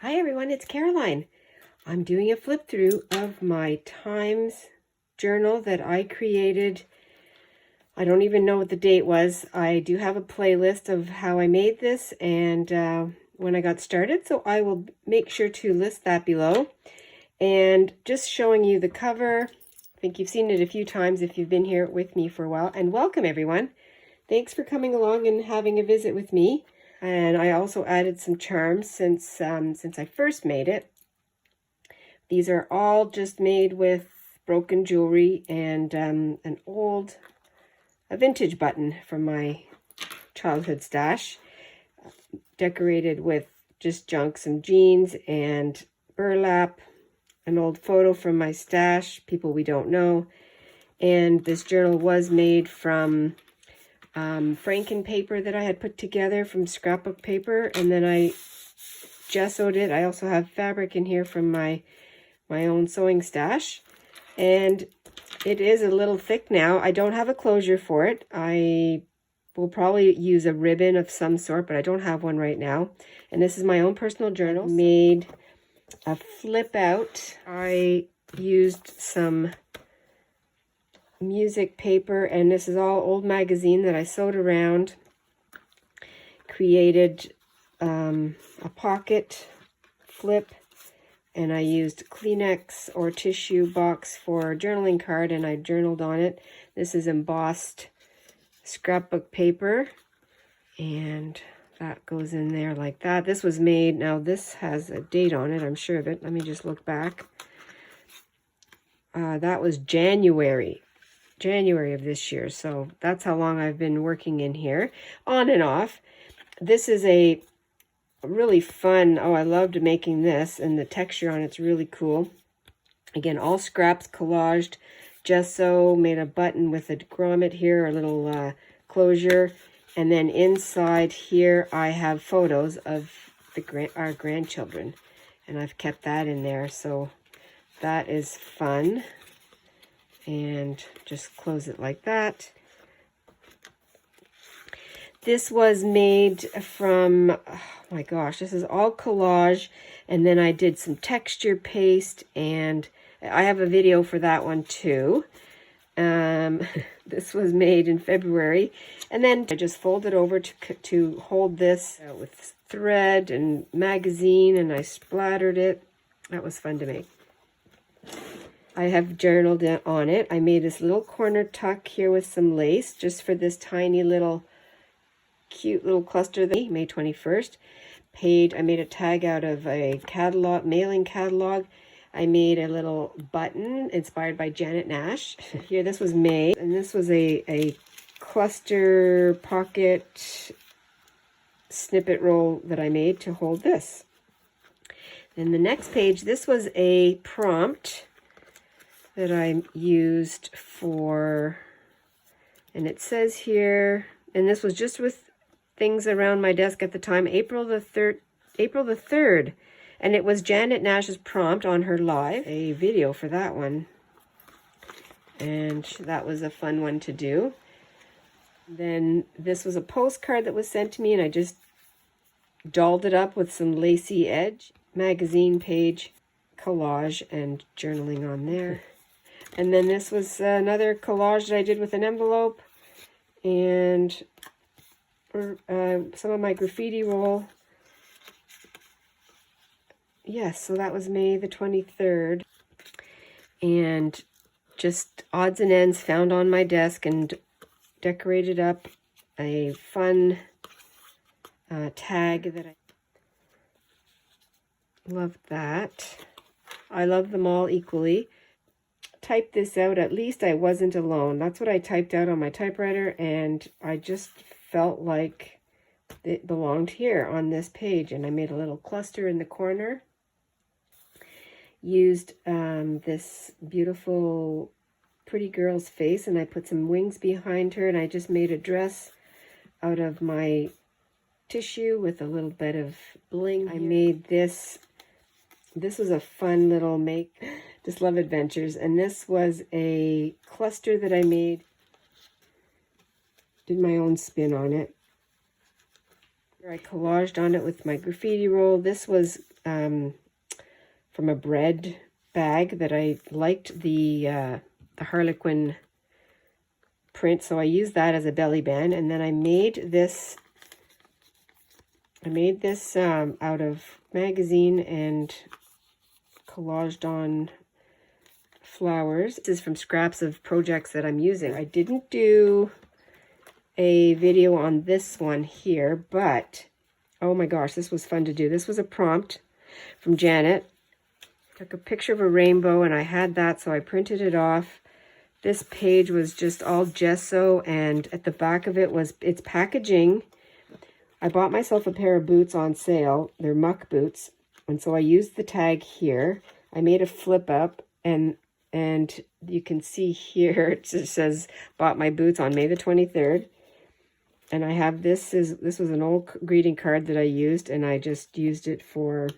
Hi everyone, it's Caroline. I'm doing a flip through of my Times journal that I created. I don't even know what the date was. I do have a playlist of how I made this and when I got started, so I will make sure to list that below. And just showing you the cover. I think you've seen it a few times if you've been here with me for a while. And welcome everyone. Thanks for coming along and having a visit with me. And I also added some charms since I first made it. These are all just made with broken jewelry and a vintage button from my childhood stash, decorated with just junk, some jeans and burlap, an old photo from my stash, people we don't know. And this journal was made from Franken paper that I had put together from scrapbook paper, and then I gessoed it. I also have fabric in here from my own sewing stash, and it is a little thick now. I don't have a closure for it. I will probably use a ribbon of some sort, but I don't have one right now. And this is my own personal journal. Made a flip out. I used some music paper, and this is all old magazine that I sewed around. Created a pocket flip, and I used Kleenex or tissue box for a journaling card, and I journaled on it. This is embossed scrapbook paper, and that goes in there like that. This was made, now this has a date on it, I'm sure of it. Let me just look back. That was January of this year, so that's how long I've been working in here, on and off. This is a really fun, oh, I loved making this, and the texture on it's really cool. Again, all scraps, collaged, gesso, made a button with a grommet here, a little closure, and then inside here I have photos of our grandchildren, and I've kept that in there, so that is fun. And just close it like that. This was made from, oh my gosh, this is all collage, and then I did some texture paste, and I have a video for that one too. This was made in February, and then I just folded over to hold this with thread and magazine, and I splattered it. That was fun to make. I have journaled on it. I made this little corner tuck here with some lace just for this tiny little cute little cluster that May 21st. I made a tag out of a catalog, mailing catalog. I made a little button inspired by Janet Nash. Here, this was May, and this was a cluster pocket snippet roll that I made to hold this. Then the next page, this was a prompt that I used for, and it says here, and this was just with things around my desk at the time, April the 3rd, and it was Janet Nash's prompt on her live, a video for that one, and that was a fun one to do. Then this was a postcard that was sent to me, and I just dolled it up with some lacy edge, magazine page, collage, and journaling on there. And then this was another collage that I did with an envelope and some of my graffiti roll. Yes, so that was May the 23rd. And just odds and ends found on my desk and decorated up a fun tag that I loved that. I love them all equally. Typed this out, at least I wasn't alone. That's what I typed out on my typewriter, and I just felt like it belonged here on this page, and I made a little cluster in the corner. Used this beautiful pretty girl's face, and I put some wings behind her, and I just made a dress out of my tissue with a little bit of bling. I made this was a fun little make. Just love adventures, and this was a cluster that I made. Did my own spin on it. I collaged on it with my graffiti roll. This was from a bread bag that I liked the Harlequin print, so I used that as a belly band. And then I made this out of magazine and collaged on flowers. This is from scraps of projects that I'm using. I didn't do a video on this one here, but oh my gosh, this was fun to do. This was a prompt from Janet. Took a picture of a rainbow and I had that, so I printed it off. This page was just all gesso, and at the back of it was its packaging. I bought myself a pair of boots on sale. They're muck boots, and so I used the tag here. I made a flip up, and you can see here it just says bought my boots on May the 23rd. And I have this was an old greeting card that I used, and I just used it for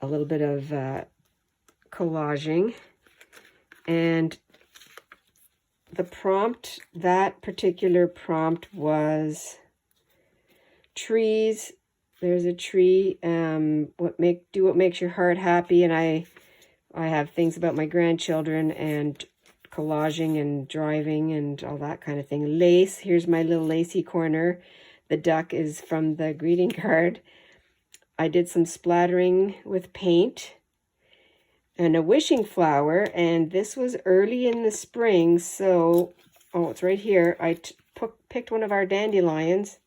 a little bit of collaging. And the prompt, that particular prompt was trees. There's a tree. Do what makes your heart happy. And I have things about my grandchildren and collaging and driving and all that kind of thing. Lace. Here's my little lacy corner. The duck is from the greeting card. I did some splattering with paint and a wishing flower, and this was early in the spring, so oh, it's right here. I picked one of our dandelions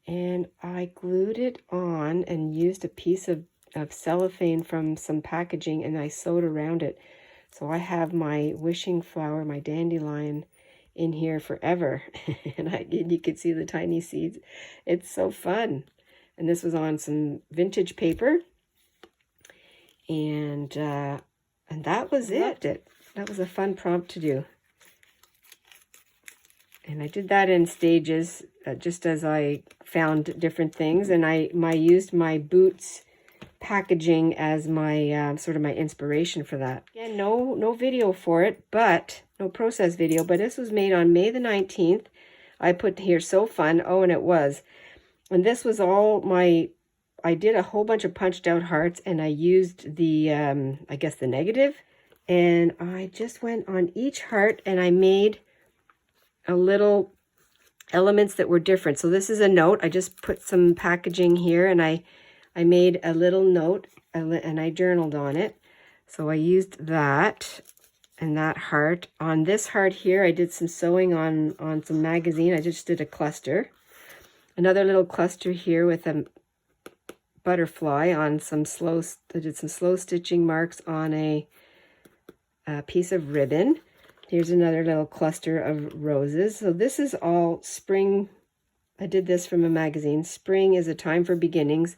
and I glued it on and used a piece of cellophane from some packaging, and I sewed around it. So I have my wishing flower, my dandelion, in here forever. And you can see the tiny seeds. It's so fun. And this was on some vintage paper. And that was it. That was a fun prompt to do. And I did that in stages, just as I found different things. And I used my boots packaging as my sort of my inspiration for that. Again, no video for it, but no process video. But this was made on May the 19th. I put here so fun. Oh, and it was. And this was all I did a whole bunch of punched out hearts, and I used the, I guess the negative. And I just went on each heart and I made a little elements that were different. So this is a note. I just put some packaging here, and I made a little note and I journaled on it. So I used that and that heart. On this heart here, I did some sewing on some magazine. I just did a cluster. Another little cluster here with a butterfly on some I did some slow stitching marks on a piece of ribbon. Here's another little cluster of roses. So this is all spring. I did this from a magazine. Spring is a time for beginnings.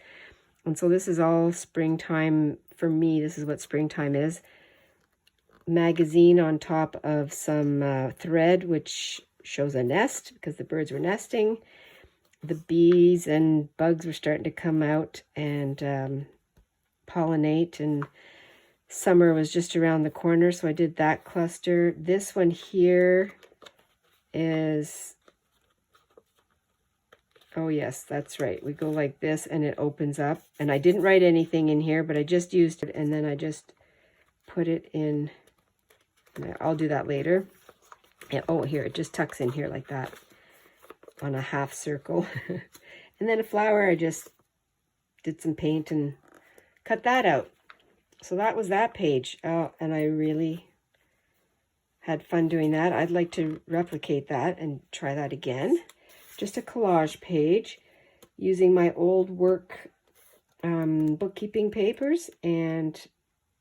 And so this is all springtime for me. This is what springtime is. Magazine on top of some thread, which shows a nest because the birds were nesting. The bees and bugs were starting to come out and pollinate, and summer was just around the corner, so I did that cluster. This one here is, oh yes, that's right. We go like this and it opens up. And I didn't write anything in here, but I just used it, and then I just put it in. I'll do that later. Yeah, oh, here, it just tucks in here like that on a half circle. And then a flower, I just did some paint and cut that out. So that was that page. Oh, and I really had fun doing that. I'd like to replicate that and try that again. Just a collage page using my old work bookkeeping papers. And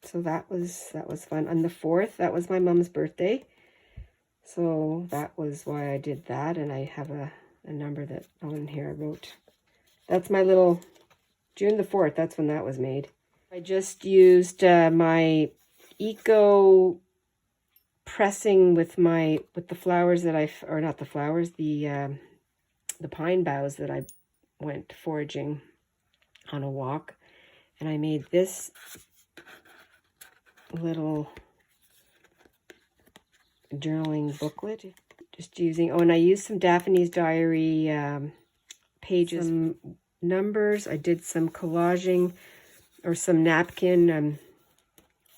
so that was fun. On the 4th, that was my mom's birthday. So that was why I did that. And I have a number that on here I wrote. That's my little June the 4th. That's when that was made. I just used my eco pressing with the flowers that or not the flowers, the pine boughs that I went foraging on a walk. And I made this little journaling booklet, just using, oh, and I used some Daphne's Diary pages, some numbers. I did some collaging or some napkin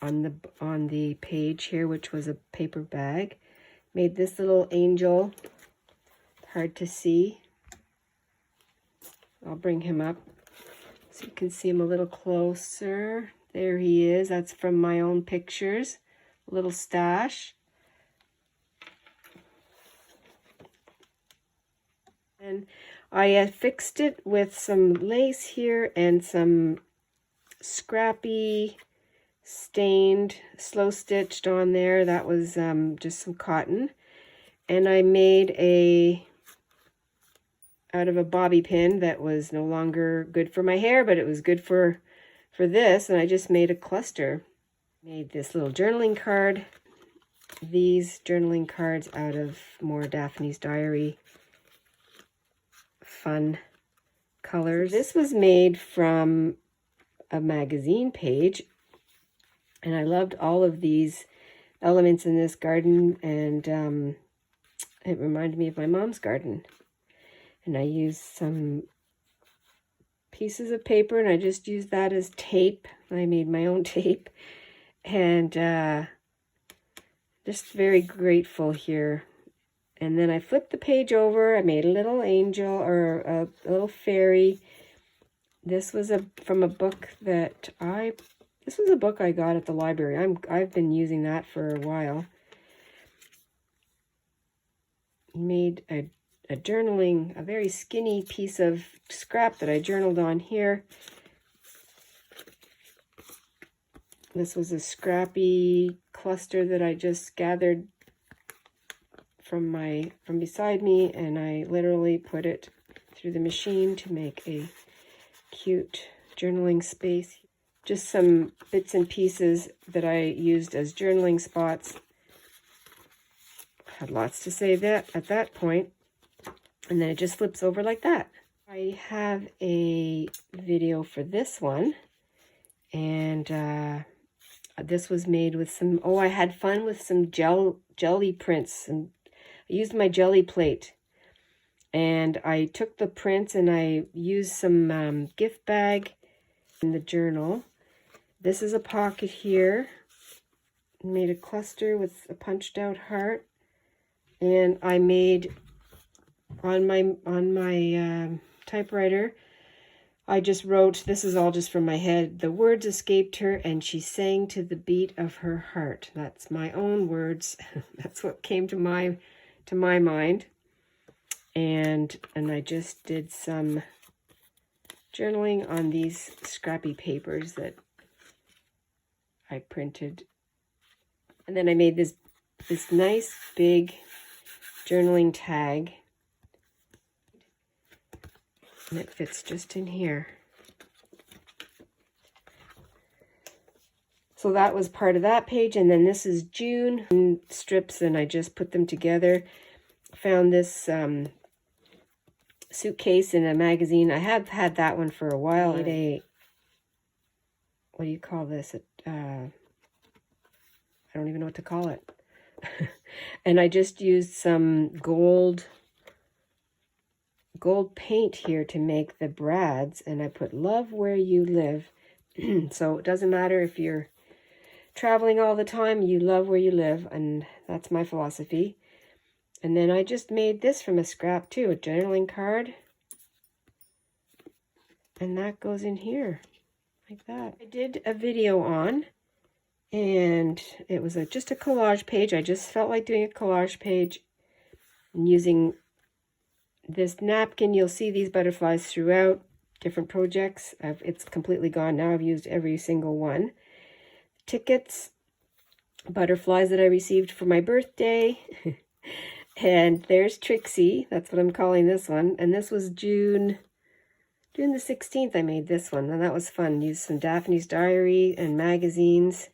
on the page here, which was a paper bag. Made this little angel, hard to see. I'll bring him up so you can see him a little closer. There he is. That's from my own pictures. A little stash. And I fixed it with some lace here and some scrappy stained slow stitched on there. That was just some cotton. And I made out of a bobby pin that was no longer good for my hair, but it was good for this, and I just made a cluster. Made this little journaling card. These journaling cards out of more Daphne's Diary fun colors. This was made from a magazine page, and I loved all of these elements in this garden, and it reminded me of my mom's garden. And I used some pieces of paper, and I just used that as tape. I made my own tape, and just very grateful here. And then I flipped the page over. I made a little angel or a little fairy. This was from a book that this was a book I got at the library. I've been using that for a while. Made a journaling, a very skinny piece of scrap that I journaled on here. This was a scrappy cluster that I just gathered from beside me, and I literally put it through the machine to make a cute journaling space. Just some bits and pieces that I used as journaling spots. Had lots to say at that point. And then it just flips over like that. I have a video for this one. And this was made with some, I had fun with some jelly prints. And I used my jelly plate. And I took the prints and I used some gift bag in the journal. This is a pocket here. Made a cluster with a punched out heart. And I made on my typewriter, I just wrote, this is all just from my head, the words escaped her and she sang to the beat of her heart. That's my own words. That's what came to my mind. And I just did some journaling on these scrappy papers that I printed. And then I made this nice big journaling tag. And it fits just in here. So that was part of that page. And then this is June strips, and I just put them together. Found this suitcase in a magazine. I have had that one for a while. What do you call this? I don't even know what to call it. And I just used some gold paint here to make the brads, and I put love where you live. So it doesn't matter if you're traveling all the time, you love where you live, and that's my philosophy. And then I just made this from a scrap too, a journaling card, and that goes in here like that. I did a video on, and it was just a collage page. I just felt like doing a collage page and using this napkin. You'll see these butterflies throughout different projects. It's completely gone now. I've used every single one. Tickets, butterflies that I received for my birthday. And there's Trixie. That's what I'm calling this one. And this was June the 16th I made this one. And that was fun. Used some Daphne's Diary and magazines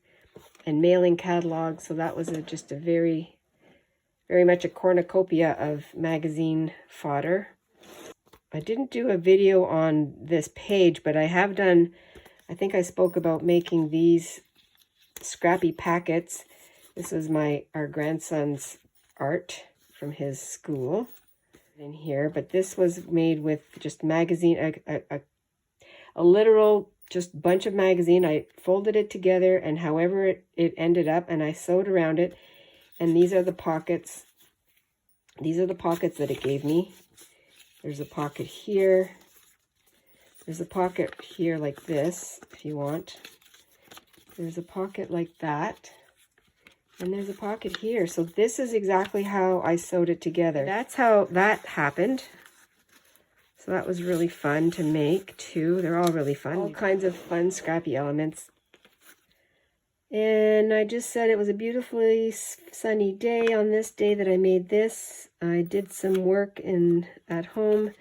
and mailing catalogs. So that was just a very much a cornucopia of magazine fodder. I didn't do a video on this page, but I have done, I think I spoke about making these scrappy packets. This was our grandson's art from his school. in here, but this was made with just magazine, a literal just bunch of magazine. I folded it together, and however it ended up, and I sewed around it. And these are the pockets. These are the pockets that it gave me. There's a pocket here. There's a pocket here like this, if you want. There's a pocket like that. And there's a pocket here. So this is exactly how I sewed it together. That's how that happened. So that was really fun to make too. They're all really fun. All kinds of fun, scrappy elements. And I just said it was a beautifully sunny day on this day that I made this. I did some work at home.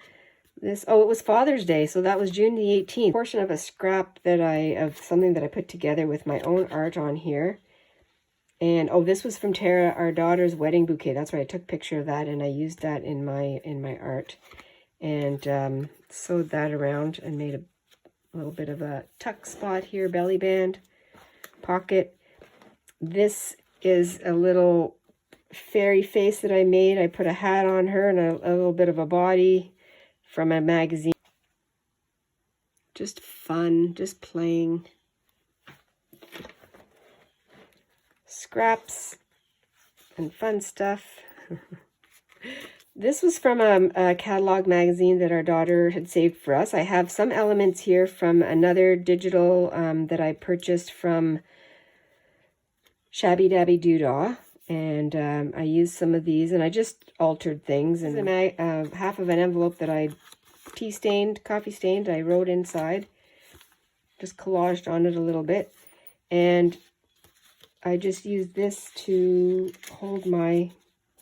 It was Father's Day, so that was June the 18th. Portion of a scrap of something that I put together with my own art on here. And this was from Tara, our daughter's wedding bouquet. That's right, I took a picture of that and I used that in my art. And sewed that around and made a little bit of a tuck spot here, belly band, pocket. This is a little fairy face that I made. I put a hat on her and a little bit of a body from a magazine. Just fun, just playing. Scraps and fun stuff. This was from a catalog magazine that our daughter had saved for us. I have some elements here from another digital that I purchased from Shabby Dabby Doodah. And I used some of these and I just altered things. And half of an envelope that I coffee stained, I wrote inside. Just collaged on it a little bit. And I just used this to hold my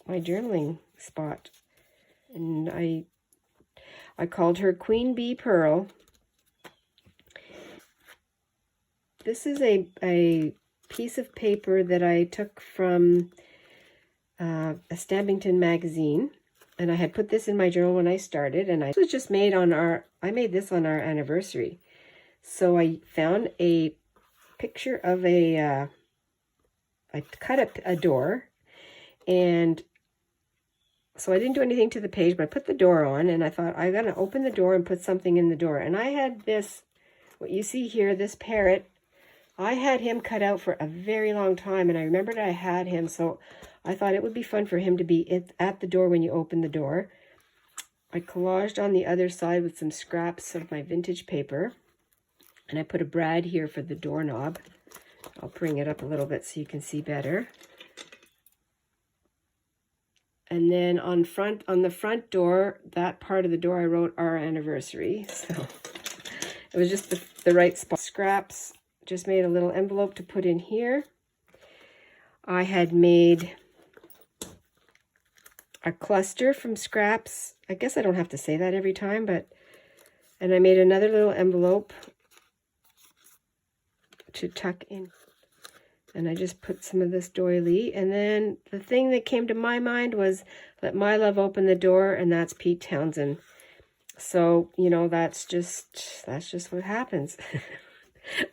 journaling spot. And I called her Queen Bee Pearl. This is a piece of paper that I took from a Stampington magazine. And I had put this in my journal when I started. And this was just made I made this on our anniversary. So I found a picture of I cut a door, and so I didn't do anything to the page, but I put the door on, and I thought I'm going to open the door and put something in the door. And I had this, what you see here, this parrot. I had him cut out for a very long time, and I remembered I had him, so I thought it would be fun for him to be at the door when you open the door. I collaged on the other side with some scraps of my vintage paper, and I put a brad here for the doorknob. I'll bring it up a little bit so you can see better. And then on the front door, that part of the door, I wrote our anniversary. So it was just the right spot. Scraps, just made a little envelope to put in here. I had made a cluster from scraps. I guess I don't have to say that every time, and I made another little envelope to tuck in. And I just put some of this doily. And then the thing that came to my mind was Let My Love Open the Door, and that's Pete Townsend. So, you know, that's just what happens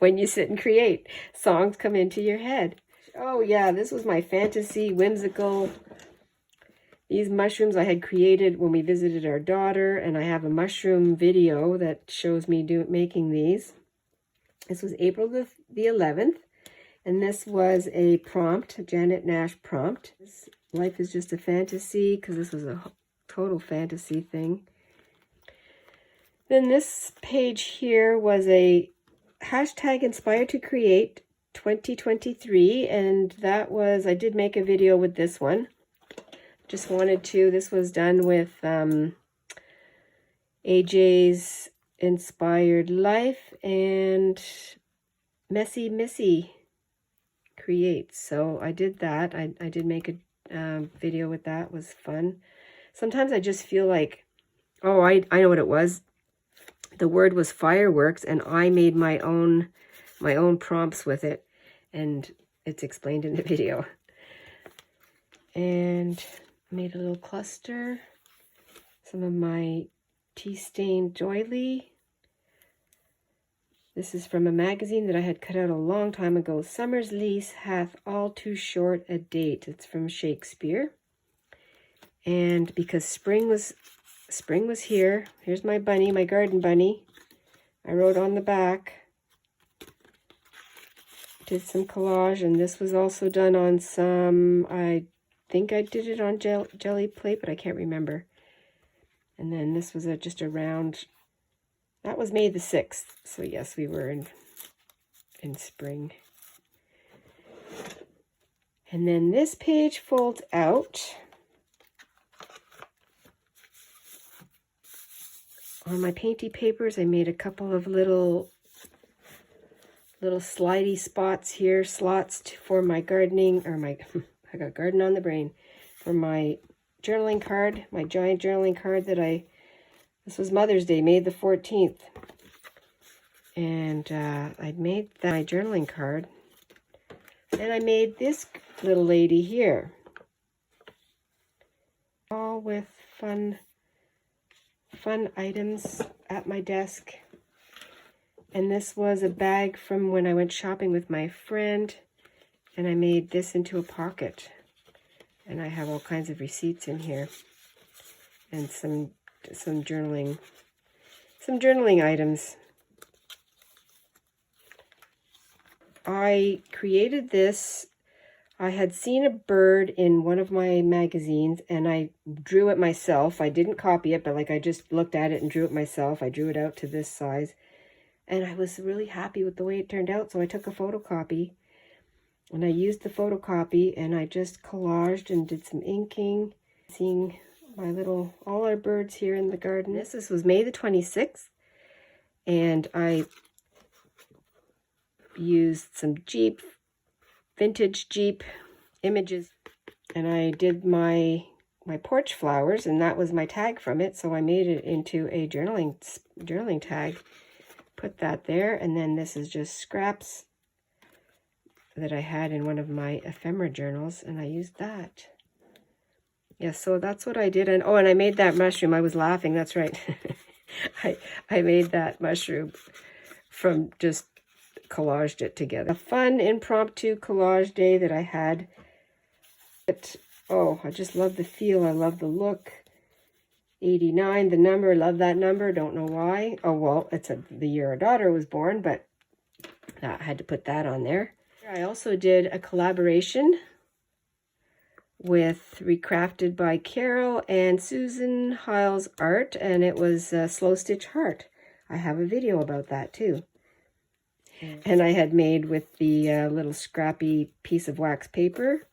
when you sit and create. Songs come into your head. Oh yeah, this was my fantasy, whimsical. These mushrooms I had created when we visited our daughter, and I have a mushroom video that shows me making these. This was April the 11th. And this was a prompt, a Janet Nash prompt. Life is just a fantasy, because this was a total fantasy thing. Then this page here was a hashtag inspired to create 2023. And that was, I did make a video with this one. Just wanted to. This was done with AJ's Inspired Life and Messy Missy Creates. So I did that. I did make a video with that. It was fun. Sometimes I just feel like, oh, I know what it was. The word was fireworks, and I made my own prompts with it, and it's explained in the video. And made a little cluster. Some of my tea-stained doily. This is from a magazine that I had cut out a long time ago. Summer's lease hath all too short a date. It's from Shakespeare. And because spring was spring was here. Here's my bunny, my garden bunny. I wrote on the back. Did some collage, and this was also done on some, I think I did it on jelly plate, but I can't remember. And then this was just a round, that was May the 6th. So yes, we were in spring. And then this page folds out. On my painty papers, I made a couple of little slidey spots here, slots for my gardening, or my, I got garden on the brain, for my journaling card, my giant journaling card that this was Mother's Day, May the 14th. And I made my journaling card. And I made this little lady here. All with fun items at my desk. And this was a bag from when I went shopping with my friend. And I made this into a pocket. And I have all kinds of receipts in here. And some journaling items. I created this. I had seen a bird in one of my magazines and I drew it myself. I didn't copy it, but like I just looked at it and drew it myself. I drew it out to this size and I was really happy with the way it turned out. So I took a photocopy and I used the photocopy and I just collaged and did some inking. Seeing all our birds here in the garden. This was May the 26th and I used some vintage Jeep images, and I did my porch flowers, and that was my tag from it, so I made it into a journaling tag, put that there, and then this is just scraps that I had in one of my ephemera journals, and I used that. Yes, so that's what I did. And oh, and I made that mushroom. I was laughing, that's right. I made that mushroom from just collaged it together. A fun impromptu collage day that I had. Oh, I just love the feel. I love the look. 89, the number. Love that number. Don't know why. Oh, well, it's the year our daughter was born, but I had to put that on there. I also did a collaboration with Recrafted by Carol and Susan Hiles Art, and it was Slow Stitch Heart. I have a video about that too. And I had made with the little scrappy piece of wax paper,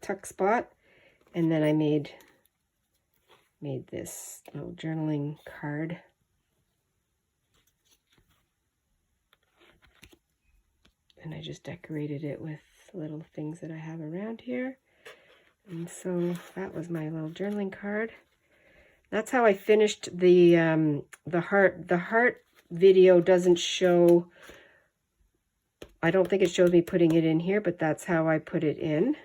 tuck spot, and then I made this little journaling card. And I just decorated it with little things that I have around here. And so that was my little journaling card. That's how I finished the heart. The heart video doesn't show, I don't think it shows me putting it in here, but that's how I put it in.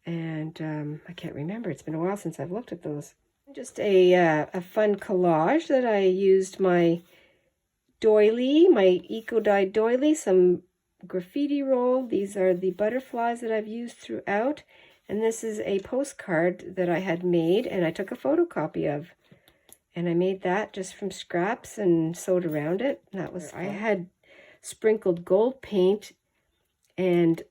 And I can't remember. It's been a while since I've looked at those. Just a fun collage that I used my doily, my eco-dyed doily, some graffiti roll. These are the butterflies that I've used throughout. And this is a postcard that I had made and I took a photocopy of. And I made that just from scraps and sewed around it. That was fun. I had sprinkled gold paint and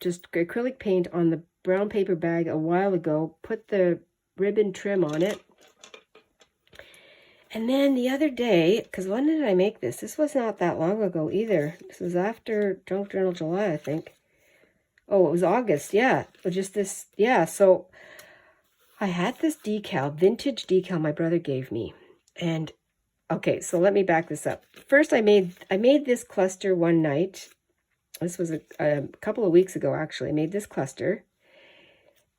just acrylic paint on the brown paper bag a while ago. Put the ribbon trim on it. And then the other day, because when did I make this? This was not that long ago either. This was after Junk Journal July, I think. Oh, it was August, yeah. Just this, yeah. So I had this decal, vintage decal my brother gave me. And okay, so let me back this up. First, I made this cluster one night. This was a couple of weeks ago, actually. I made this cluster.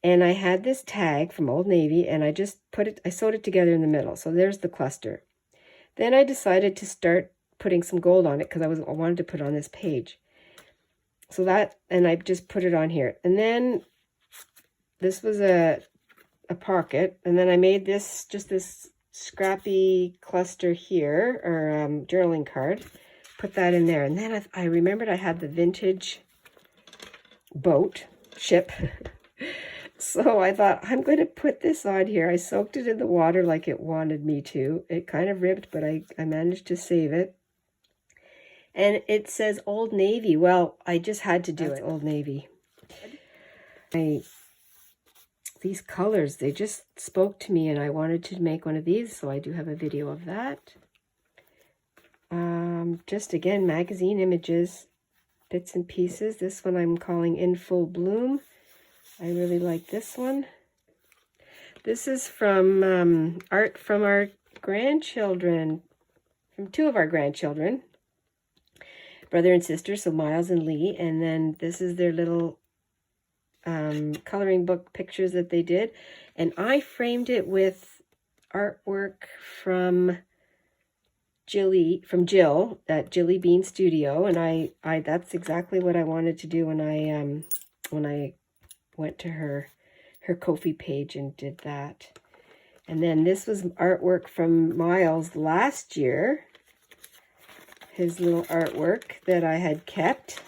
And I had this tag from Old Navy, and I just I sewed it together in the middle. So there's the cluster. Then I decided to start putting some gold on it because I wanted to put it on this page. So that, and I just put it on here. And then this was a pocket, and then I made this, just this scrappy cluster here, or journaling card. Put that in there. And then I remembered I had the vintage ship. So I thought, I'm going to put this on here. I soaked it in the water like it wanted me to. It kind of ripped, but I managed to save it. And it says Old Navy. Well, I just had to do it. Old Navy. These colors, they just spoke to me, and I wanted to make one of these, so I do have a video of that. Just again, magazine images, bits and pieces. This one I'm calling In Full Bloom. I really like this one. This is from art from our grandchildren, from two of our grandchildren, brother and sister, so Miles and Lee. And then this is their little coloring book pictures that they did. And I framed it with artwork from Jill at Jilly Bean Studio, and I that's exactly what I wanted to do when I went to her Ko-fi page and did that. And then this was artwork from Miles last year, his little artwork that I had kept.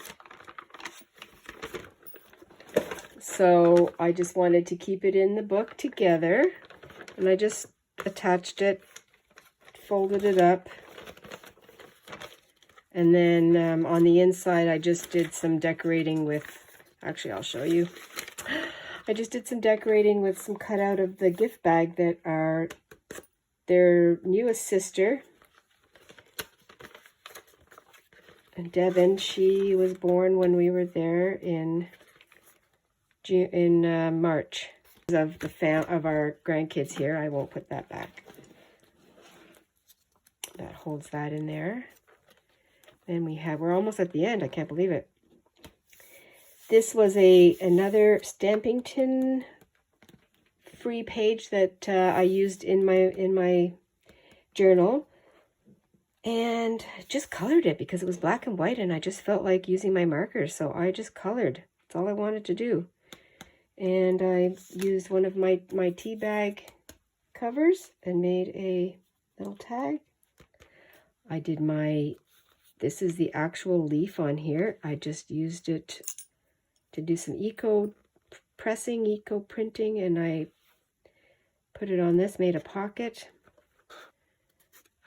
So I just wanted to keep it in the book together, and I just attached it, folded it up. And then on the inside, I just did some decorating with, actually, I'll show you. I just did some decorating with some cutout of the gift bag that are their newest sister. And Devin, she was born when we were there in March. Of our grandkids here. I won't put that back. That holds that in there. Then we're almost at the end. I can't believe it. This was another Stampington free page that I used in my journal, and just colored it because it was black and white, and I just felt like using my markers, so I just colored. That's all I wanted to do. And I used one of my tea bag covers and made a little tag. I did this is the actual leaf on here. I just used it to do some eco printing, and I put it on this, made a pocket,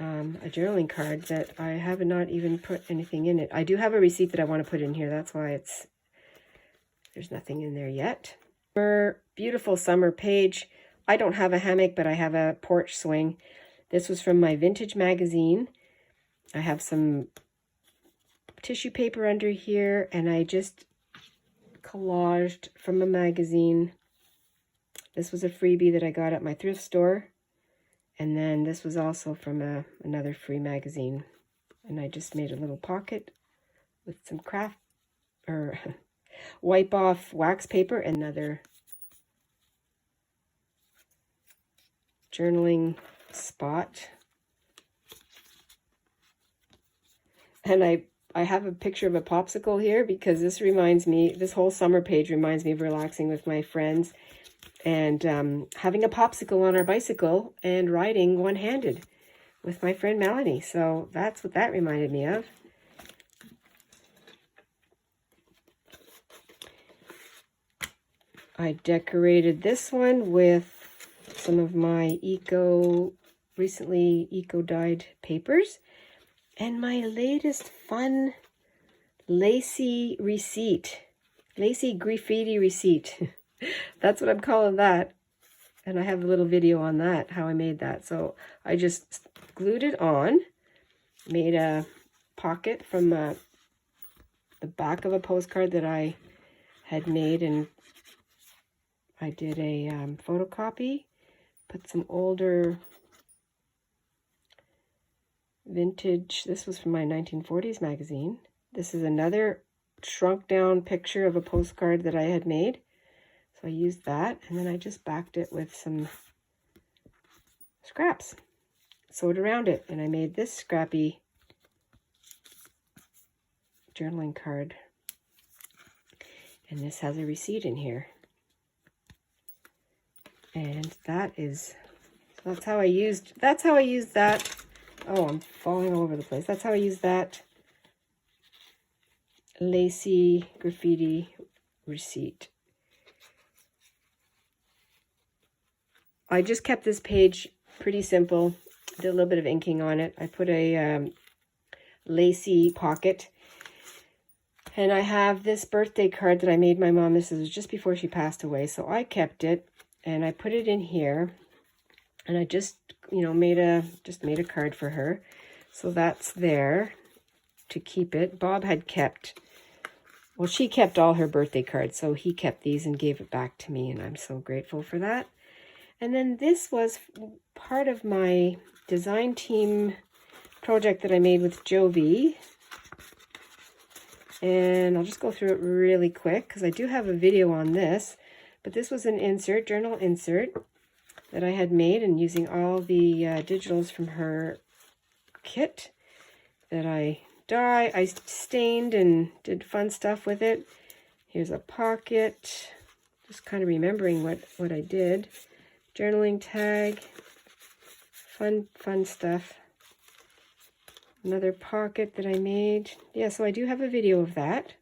a journaling card that I have not even put anything in it. I do have a receipt that I want to put in here. That's why there's nothing in there yet. Beautiful summer page. I don't have a hammock, but I have a porch swing. This was from my vintage magazine. I have some tissue paper under here, and I just collaged from a magazine. This was a freebie that I got at my thrift store, and then this was also from another free magazine, and I just made a little pocket with some craft or wipe off wax paper and another journaling spot. And I have a picture of a popsicle here because this whole summer page reminds me of relaxing with my friends and having a popsicle on our bicycle and riding one-handed with my friend Melanie. So that's what that reminded me of. I decorated this one with some of my recently eco-dyed papers. And my latest fun lacy graffiti receipt. That's what I'm calling that. And I have a little video on that, how I made that. So I just glued it on, made a pocket from the back of a postcard that I had made, and I did a photocopy, put some older vintage, this was from my 1940s magazine. This is another shrunk down picture of a postcard that I had made. So I used that, and then I just backed it with some scraps, sewed around it, and I made this scrappy journaling card. And this has a receipt in here. And that's how I used that. Oh, I'm falling all over the place. That's how I use that lacy graffiti receipt. I just kept this page pretty simple. Did a little bit of inking on it. I put a lacy pocket. And I have this birthday card that I made my mom. This was just before she passed away. So I kept it and I put it in here. And I just, you know, made a card for her. So that's there to keep it. Bob had kept, well, she kept all her birthday cards. So he kept these and gave it back to me. And I'm so grateful for that. And then this was part of my design team project that I made with Jovi. And I'll just go through it really quick because I do have a video on this. But this was an insert, journal insert that I had made and using all the digitals from her kit that I stained and did fun stuff with it. Here's a pocket, just kind of remembering what I did. Journaling tag, fun stuff. Another pocket that I made. Yeah, so I do have a video of that.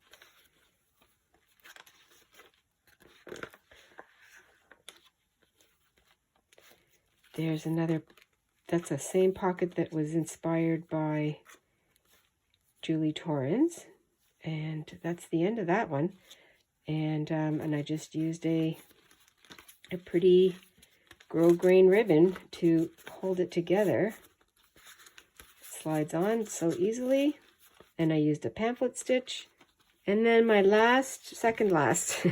There's another, that's the same pocket that was inspired by Julie Torrens. And that's the end of that one. And I just used a pretty grosgrain ribbon to hold it together. Slides on so easily, and I used a pamphlet stitch. And then my second last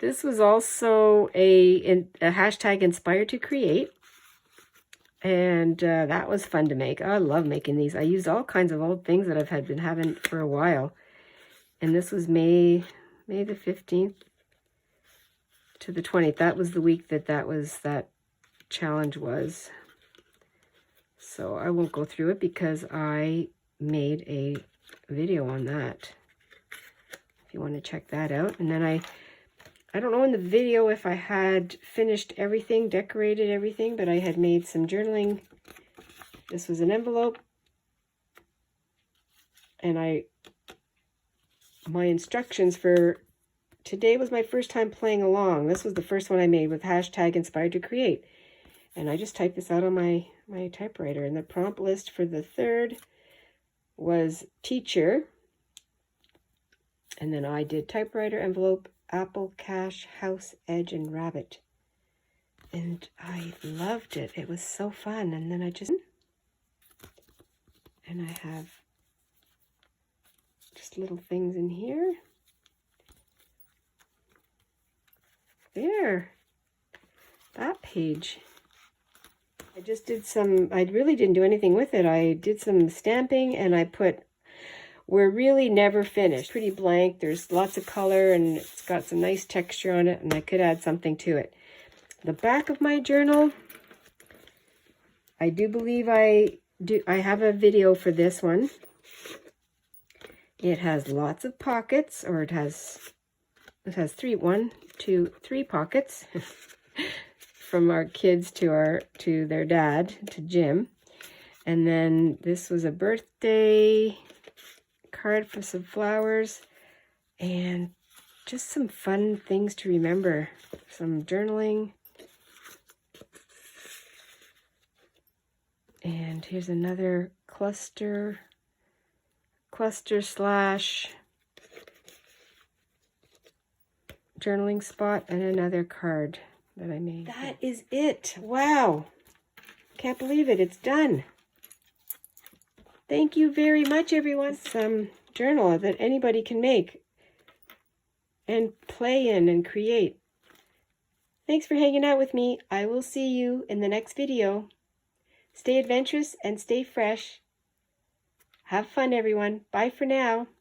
this was also a hashtag inspired to create, and that was fun to make. I love making these. I used all kinds of old things that I've been having for a while, and this was May the 15th to the 20th. That was the week that challenge was. So I won't go through it because I made a video on that, if you want to check that out. And then I don't know in the video if I had finished everything, decorated everything, but I had made some journaling. This was an envelope. And my instructions for today was my first time playing along. This was the first one I made with hashtag inspired to create. And I just typed this out on my typewriter. And the prompt list for the third was teacher. And then I did typewriter, envelope, apple, cash, house, edge, and rabbit. And I loved it. It was so fun. And then and I have just little things in here. There. That page. I just did I really didn't do anything with it. I did some stamping and I put, we're really never finished. Pretty blank. There's lots of color and it's got some nice texture on it and I could add something to it. The back of my journal, I do believe I have a video for this one. It has lots of pockets, or it has 3 pockets. From our kids to their dad, to Jim. And then this was a birthday card for some flowers and just some fun things to remember. Some journaling. And here's another cluster slash journaling spot and another card that I made. That is it. Wow. Can't believe it. It's done. Thank you very much, everyone. Some journal that anybody can make and play in and create. Thanks for hanging out with me. I will see you in the next video. Stay adventurous and stay fresh. Have fun, everyone. Bye for now.